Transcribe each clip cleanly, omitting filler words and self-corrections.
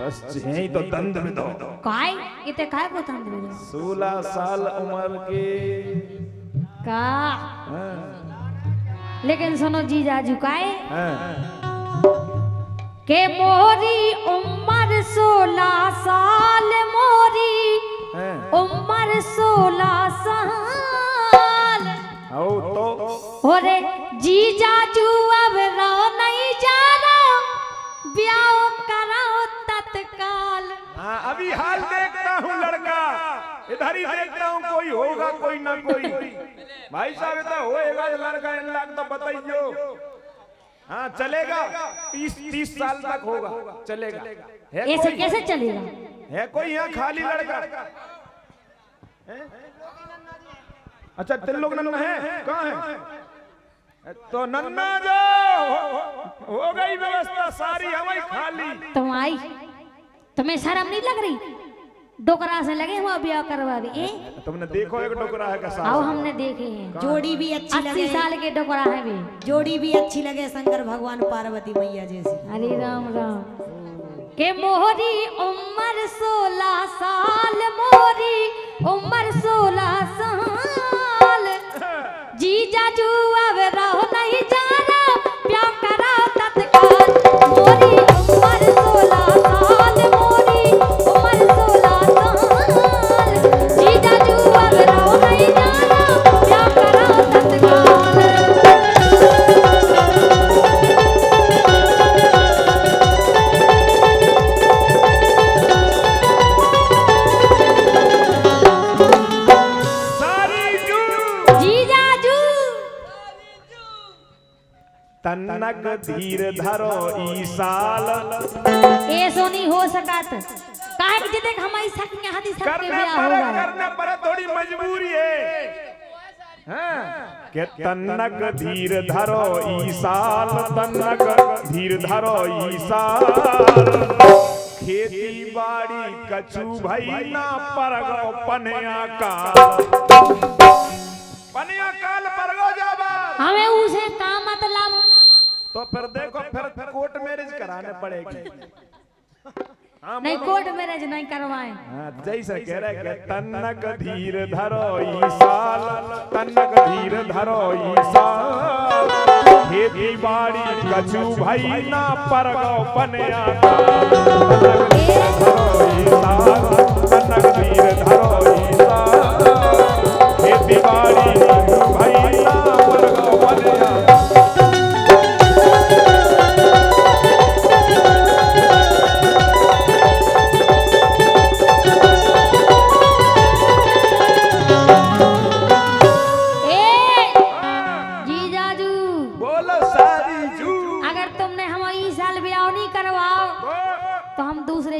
बस यही तो दंड में दो काय इते काय को दंड में दो 16 साल उम्र के का हाँ। लेकिन सुनो जीजा झुकाए हाँ। के मोरी उम्र 16 साल मोरी हाँ। उम्र 16 साल आओ तो ओरे जीजा जू अब रो नहीं जाना ब्याह कराओ तत्काल। हाँ अभी हाल देखता हूँ लड़का इधर ही देखता हूँ कोई होगा कोई ना कोई भाई साहब तो होएगा लड़का इन लाख तो बताइयो हाँ चलेगा 30 साल तक होगा चलेगा ऐसे कैसे चलेगा है कोई यहाँ खाली लड़का है? अच्छा तिल लोग नन्ना है कहाँ है तो नन्ना जो हो गई व्यवस्था सारी हमारी खाली तुम आई तुम्हें शर्म नहीं लग रही डोकरा से लगे हुआ ब्याह करवा भी तुमने देखो एक डोकरा है का आओ हमने देखे हैं जोड़ी भी अच्छी 80 लगे साल के डोकरा है भी जोड़ी भी अच्छी लगे शंकर भगवान पार्वती मैया जैसी। हरे राम राम के मोरी उम्र 16 साल मोरी उम्र 16 साल जीजा जू अब रहो नहीं जाना प्यार कराओ तत्काल मोरी उम्र 16 साल मोरी उम्र 16 साल जीजा जू अब रहो नहीं जाना प्यार कराओ तत्काल। तन्नक धीर धरो ई साल ऐसो नहीं हो सकत काहे कि जते हमारी सक यहाँ दी सक के ब्याह होगा करने पर थोड़ी मजबूरी है हाँ के तन्नक धीर धरो ई साल तन्नक धीर धरो ई साल खेती बाड़ी कछु भई ना परगो पनिया काल परगो जाबा हमें उसे का मतलब तो फिर देखो फिर कोर्ट मैरिज कराने पड़ेगी नहीं कोर्ट मैरिज नहीं करवाए हाँ जैसे कह रहे कि तन्नक धीर धरो ई साल तन्नक धीर धरो ई साल खेती बाड़ी कछु भई ना परगो पनिया तन्नक धीर धरो ई साल खेती बाड़ी कछु भई ना परगो पनिया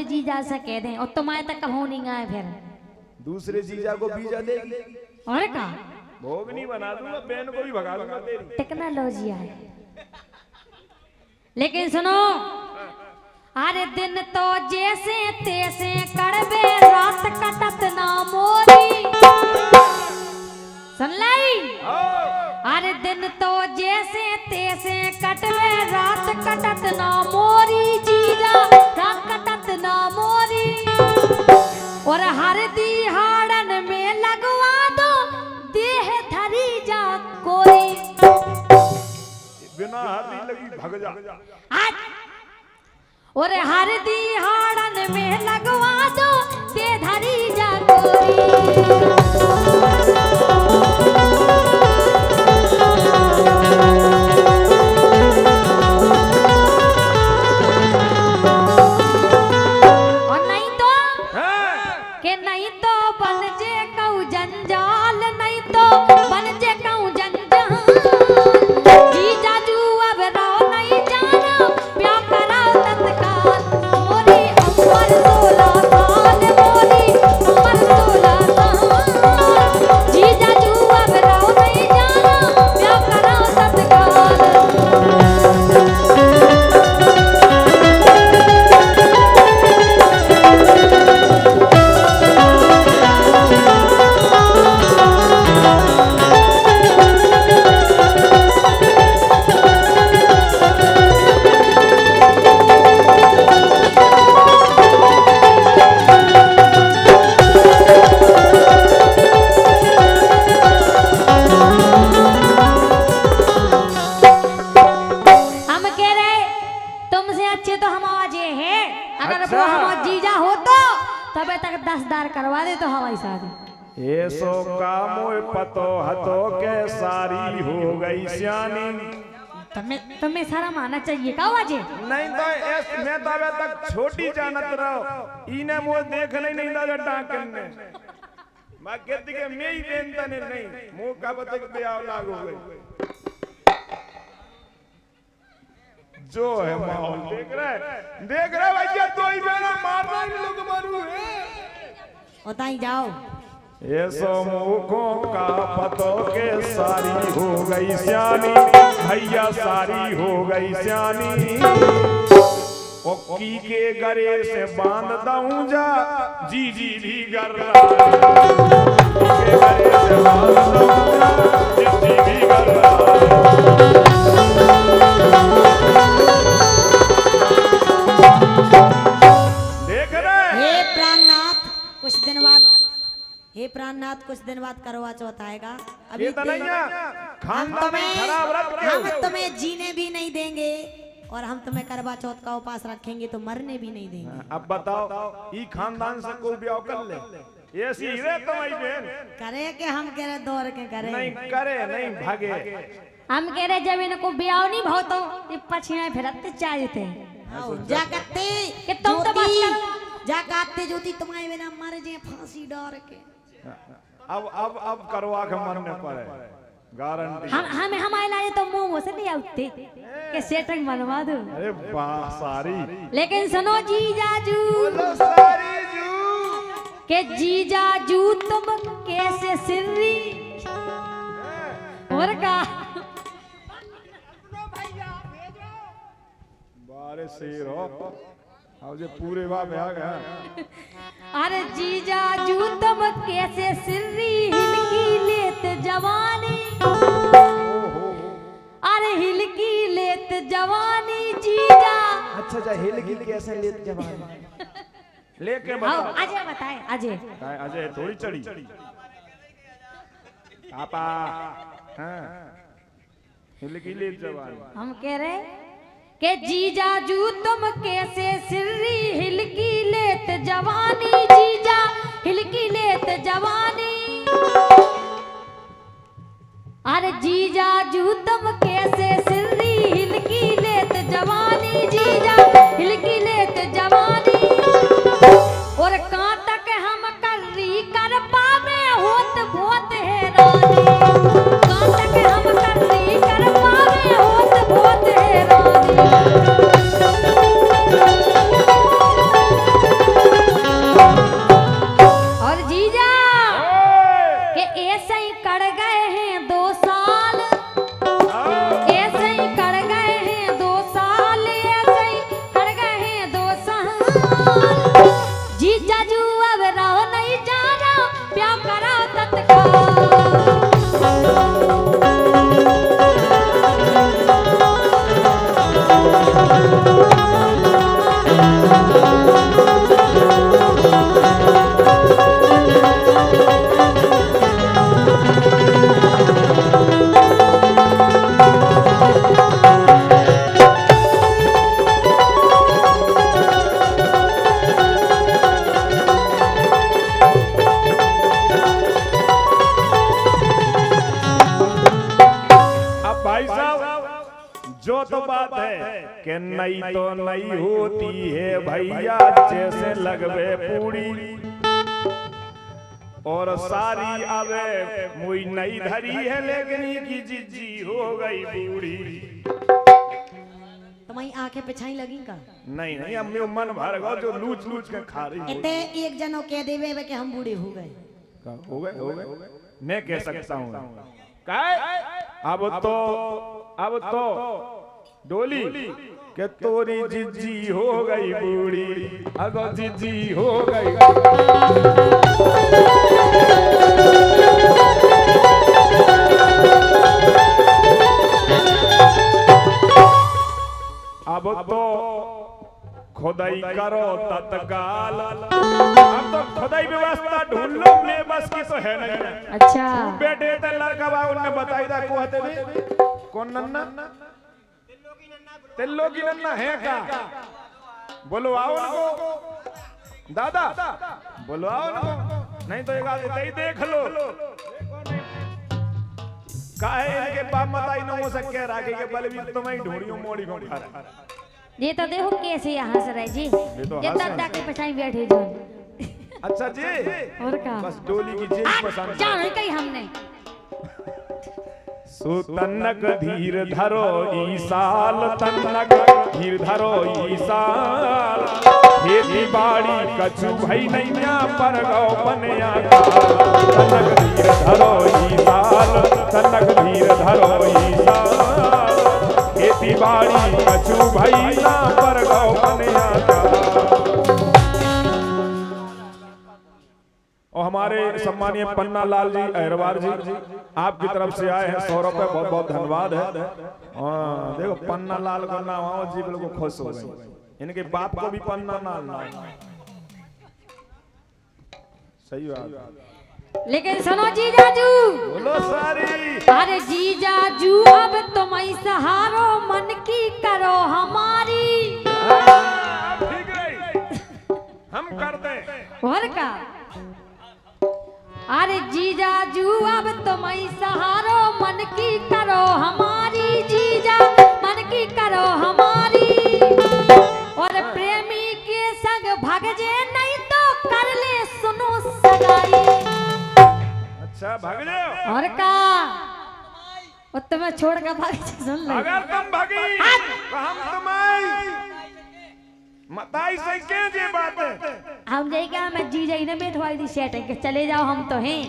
जीजा से कह दें और तुम्हारे तक कब हो नहीं आए फिर दूसरे जीजा को बीजा देगी और का भोगनी बना दूंगा बहन को भी भगा दूंगा तेरी टेक्नोलॉजी है। लेकिन सुनो अरे दिन तो जैसे तैसे करबे रात कटत ना मोरी सुन लाई अरे दिन तो जैसे तैसे कटबे रात कटत ना मोरी जीजा रात कटत ना मोरी और हर दिहाड़न में लगवा दो देह धरी जा कोई बिना हरी लगी भग जा और हर दिहाड़न में लगवा दो देह धरी जा कोई मोरी उम्र 16 साल मोरी उम्र 16 साल दे तो हमारी शादी। ये सो कामो पतो हतो के सारी हो गई सियानी। तुम्हें सारा माना चाहिए का वाजे नहीं तो एस मैं तो अबे तक छोटी जानत रहो इने मो देख नहीं दादा डाकन ने मैं कहती के मैं ही देनता नहीं मो का बते के ब्याह लागू हो गई जो है माहौल देख रहे भैया तो ही मेरा मारना ही लोग मारू है बताई जाओ। ये सो मुखों का पतो के सारी हो गई सियानी भैया सारी हो गई सियानी। ओकी के गरे से बांध दऊं जा जी भी कर रहा के गरे से बांध दऊं जा जी भी कर रहा देख रहे। हे प्राणनाथ कुछ दिन बाद करवा चौथ आएगा। अभी हम तुम्हें जीने भी नहीं देंगे और हम तुम्हें करवा चौथ का उपास रखेंगे तो मरने भी नहीं देंगे। अब बताओ ई खानदान से कोई ब्याह कर ले ऐसी रे तुम्हारी बहन करे के हम कह रहे दौड़ के करे नहीं करे नहीं भागे। हम कह रहे जब इनको ब्याह नहीं भाव तो ये पछिया फिरते चाहते जागते कि तुम तो बस करो। जागते ज्योति तुम्हारे बिना मर जे फांसी डर के। अब करवा के मरने पड़े गारंटी। हमारे लाए तो मुंह से नहीं आते कि सेटिंग बनवा दो। अरे वाह सारी लेकिन सुनो जीजाजू सारी जू के जीजाजू तुम कैसे सिर्री और का बारे शेर हो अब जो पूरे बाप आ गया। अरे जीजाजू तुम कैसे सिर्री हिलकी लेत जवानी अरे हिलकी लेत जवानी जीजा। अच्छा हिल की कैसे लेत जवानी लेके बताओ। अजय बताए अजय अजय थोड़ी चढ़ी पापा हाँ हिल की लेत जवानी। हम कह रहे के जीजाजू तुम कैसे सिर्री हिलकी लेत जवानी जीजा हिलकी लेत जवानी। अरे जीजाजू तुम कैसे सिर्री हिलकी लेत जवानी जीजा हिलकी लेत जवानी। और कहाँ तक हम कर्री कर पावे होत बहुत हैरानी कहाँ तक हम कर्री कर पावे होत बहुत हैरानी। और जीजा के ऐसे ही कड़ गए हैं 2 साल ऐसे ही कड़ गए हैं 2 साल ऐसे ही कड़ गए हैं 2 साल। जीजाजू अब रहो नहीं जाना प्यार करो तत्काल। जो तो बात है कि नहीं तो नहीं होती है भैया जैसे लगवे पूरी और सारी आवे मुई नहीं धरी है लेकिन की जिज्जी हो गई बूढ़ी। तुम्हारी आंखें पिछाई लगी का नहीं नहीं अम्मी मन भर गो जो लूच लूच के खा रही इतने एक जनो कह देवे कि हम बूढ़े हो गए हो गए मैं कह सकता हूँ अब तो डोली के तोरी जिज्जी हो गई बूढ़ी अब जिज्जी हो गई। अब तो खुदाई करो तत्काल। अब तो खुदाई व्यवस्था ढूंढ लो मैं बस की तो है नहीं। अच्छा बेटे ते लड़का बाबू ने बताई था को हते भी कौन नन्ना तेलो की नन्ना है का बोलो आओ उनको दादा बोलो आओ उनको नहीं तो एक आदमी ही देख लो काहे इनके बाप मताई न हो सके राखे के बल भी तुम्हें ढूंढियो मोड़ी को खा रहा ये तो देखो कैसे हंस रहे जी तो ये हंस दादा के पछाई बैठे जो अच्छा जी और का बस डोली की जेब पसंद जान कहीं हमने सुतनक धीर धरो ईसाल तनक धीर धरो ईसाल खेती बाड़ी कछु भई नैया पर गौ बनिया तनक धीर धरो ईसाल तनक धीर धरो ईसाल खेती बाड़ी कछु भई ना पर गौ बनिया और हमारे सम्मानीय पन्ना लाल जी अहरवार जी आपकी तरफ से आए हैं 100 रुपए बहुत बहुत धन्यवाद है। देखो पन्ना लाल को नाम आओ जी बिल्कुल खुश हो गए इनके बाप को भी पन्ना लाल नाम सही बात लेकिन सुनो जीजाजू बोलो सारी अरे जीजाजू अब तुम सहारो मन की करो हमारी ठीक है हम कर दें और का अरे जीजाजू अब तुम सहारो मन की करो हमारी जीजा मन की करो हमारी और प्रेमी के संग भाग जे नहीं तो कर ले सुनो सगाई अच्छा भाग जाओ और का वो तुम्हें छोड़ कर भाग सुन ले अगर तुम भागी तो हम तुम्हारी मताई से क्या ये बात है हम जाएगा मैं जीजा ने बैठवाई दी सेट के चले जाओ हम तो हैं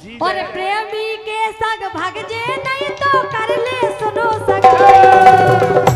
जीजा और प्रेमी के संग भाग जे नहीं तो कर ले सुनो सगाई